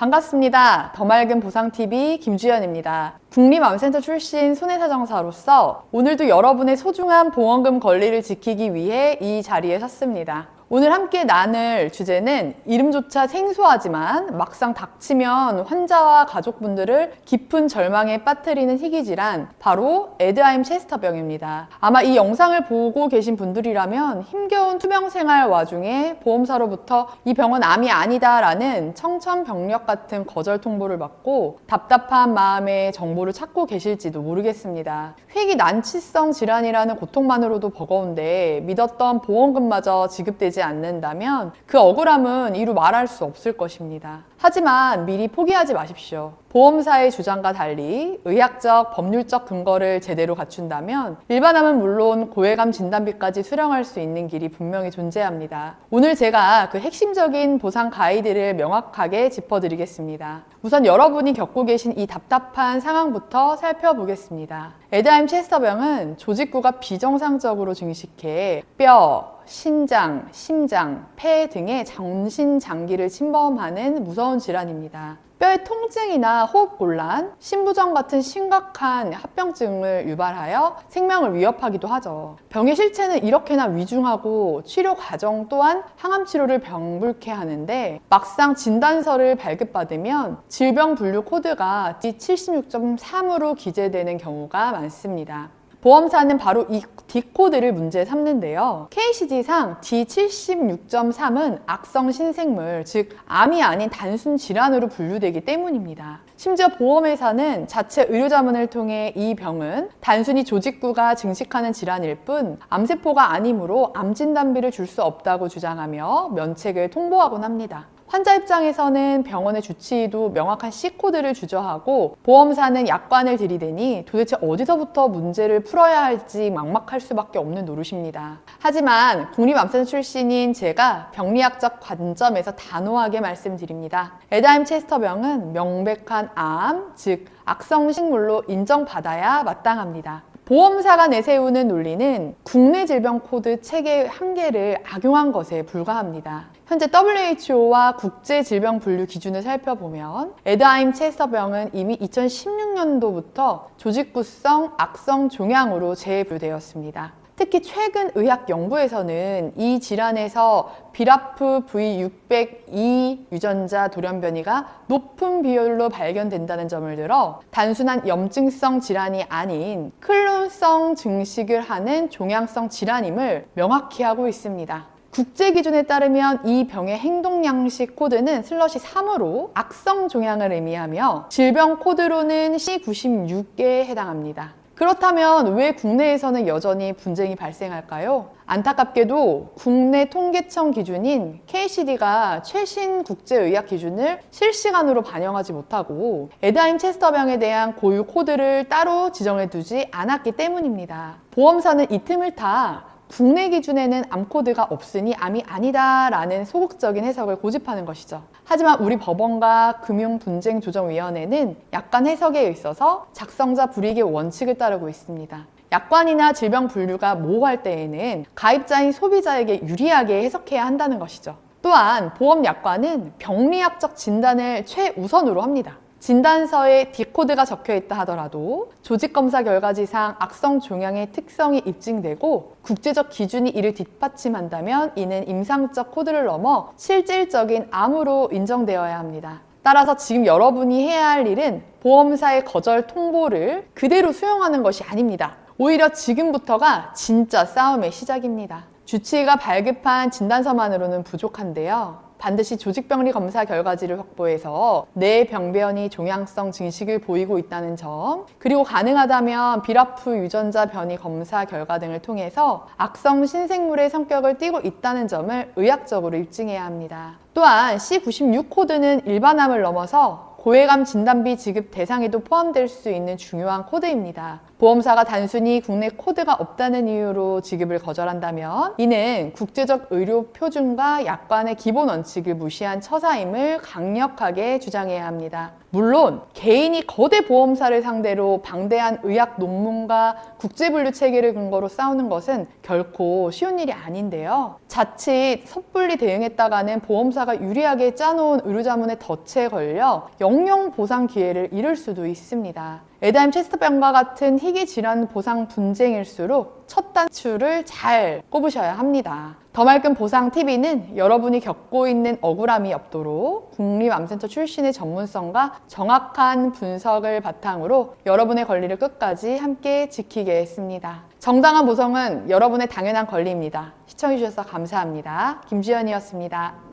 반갑습니다. 더 맑은 보상TV 김주연입니다. 국립암센터 출신 손해사정사로서 오늘도 여러분의 소중한 보험금 권리를 지키기 위해 이 자리에 섰습니다. 오늘 함께 나눌 주제는 이름조차 생소하지만 막상 닥치면 환자와 가족분들을 깊은 절망에 빠뜨리는 희귀질환, 바로 에드하임 체스터병입니다. 아마 이 영상을 보고 계신 분들이라면 힘겨운 투병 생활 와중에 보험사로부터 이 병은 암이 아니다 라는 청천벽력 같은 거절 통보를 받고 답답한 마음에 정보를 찾고 계실지도 모르겠습니다. 희귀난치성 질환이라는 고통만으로도 버거운데 믿었던 보험금마저 지급되지 않는다면 그 억울함은 이루 말할 수 없을 것입니다. 하지만 미리 포기하지 마십시오. 보험사의 주장과 달리 의학적, 법률적 근거를 제대로 갖춘다면 일반암은 물론 고해감 진단비까지 수령할 수 있는 길이 분명히 존재합니다. 오늘 제가 그 핵심적인 보상 가이드를 명확하게 짚어드리겠습니다. 우선 여러분이 겪고 계신 이 답답한 상황부터 살펴보겠습니다. 에드하임 체스터병은 조직구가 비정상적으로 증식해 뼈, 신장, 심장, 폐 등의 전신 장기를 침범하는 무서운 질환입니다. 뼈의 통증이나 호흡곤란, 심부전 같은 심각한 합병증을 유발하여 생명을 위협하기도 하죠. 병의 실체는 이렇게나 위중하고 치료 과정 또한 항암 치료를 병불케 하는데 막상 진단서를 발급받으면 질병 분류 코드가 D76.3으로 기재되는 경우가 많습니다. 보험사는 바로 이 D코드를 문제 삼는데요. KCD상 D76.3은 악성 신생물, 즉 암이 아닌 단순 질환으로 분류되기 때문입니다. 심지어 보험회사는 자체 의료자문을 통해 이 병은 단순히 조직구가 증식하는 질환일 뿐 암세포가 아니므로 암 진단비를 줄 수 없다고 주장하며 면책을 통보하곤 합니다. 환자 입장에서는 병원의 주치의도 명확한 C코드를 주저하고 보험사는 약관을 들이대니 도대체 어디서부터 문제를 풀어야 할지 막막할 수밖에 없는 노릇입니다. 하지만 국립암센터 출신인 제가 병리학적 관점에서 단호하게 말씀드립니다. 에드하임 체스터병은 명백한 암, 즉 악성 식물로 인정받아야 마땅합니다. 보험사가 내세우는 논리는 국내 질병 코드 체계 한계를 악용한 것에 불과합니다. 현재 WHO와 국제 질병 분류 기준을 살펴보면 에드하임 체스터병은 이미 2016년도부터 조직구성 악성 종양으로 재분류되었습니다. 특히 최근 의학 연구에서는 이 질환에서 비라프 V602 유전자 돌연변이가 높은 비율로 발견된다는 점을 들어 단순한 염증성 질환이 아닌 클론성 증식을 하는 종양성 질환임을 명확히 하고 있습니다. 국제 기준에 따르면 이 병의 행동양식 코드는 /3으로 악성 종양을 의미하며 질병 코드로는 C96에 해당합니다. 그렇다면 왜 국내에서는 여전히 분쟁이 발생할까요? 안타깝게도 국내 통계청 기준인 KCD가 최신 국제의학 기준을 실시간으로 반영하지 못하고 에드하임 체스터병에 대한 고유 코드를 따로 지정해 두지 않았기 때문입니다. 보험사는 이 틈을 타 국내 기준에는 암코드가 없으니 암이 아니다 라는 소극적인 해석을 고집하는 것이죠. 하지만 우리 법원과 금융분쟁조정위원회는 약관 해석에 있어서 작성자 불이익의 원칙을 따르고 있습니다. 약관이나 질병 분류가 모호할 때에는 가입자인 소비자에게 유리하게 해석해야 한다는 것이죠. 또한 보험 약관은 병리학적 진단을 최우선으로 합니다. 진단서에 D코드가 적혀 있다 하더라도 조직검사 결과지상 악성 종양의 특성이 입증되고 국제적 기준이 이를 뒷받침한다면 이는 임상적 코드를 넘어 실질적인 암으로 인정되어야 합니다. 따라서 지금 여러분이 해야 할 일은 보험사의 거절 통보를 그대로 수용하는 것이 아닙니다. 오히려 지금부터가 진짜 싸움의 시작입니다. 주치의가 발급한 진단서만으로는 부족한데요. 반드시 조직병리 검사 결과지를 확보해서 내 병변이 종양성 증식을 보이고 있다는 점, 그리고 가능하다면 비라프 유전자 변이 검사 결과 등을 통해서 악성 신생물의 성격을 띠고 있다는 점을 의학적으로 입증해야 합니다. 또한 C96 코드는 일반암을 넘어서 고해감 진단비 지급 대상에도 포함될 수 있는 중요한 코드입니다. 보험사가 단순히 국내 코드가 없다는 이유로 지급을 거절한다면 이는 국제적 의료 표준과 약관의 기본 원칙을 무시한 처사임을 강력하게 주장해야 합니다. 물론 개인이 거대 보험사를 상대로 방대한 의학 논문과 국제분류 체계를 근거로 싸우는 것은 결코 쉬운 일이 아닌데요. 자칫 섣불리 대응했다가는 보험사가 유리하게 짜놓은 의료자문의 덫에 걸려 영영 보상 기회를 잃을 수도 있습니다. 에다임 체스트병과 같은 희귀 질환 보상 분쟁일수록 첫 단추를 잘 꼽으셔야 합니다. 더말끔 보상TV는 여러분이 겪고 있는 억울함이 없도록 국립암센터 출신의 전문성과 정확한 분석을 바탕으로 여러분의 권리를 끝까지 함께 지키겠습니다. 정당한 보상은 여러분의 당연한 권리입니다. 시청해주셔서 감사합니다. 김주연이었습니다.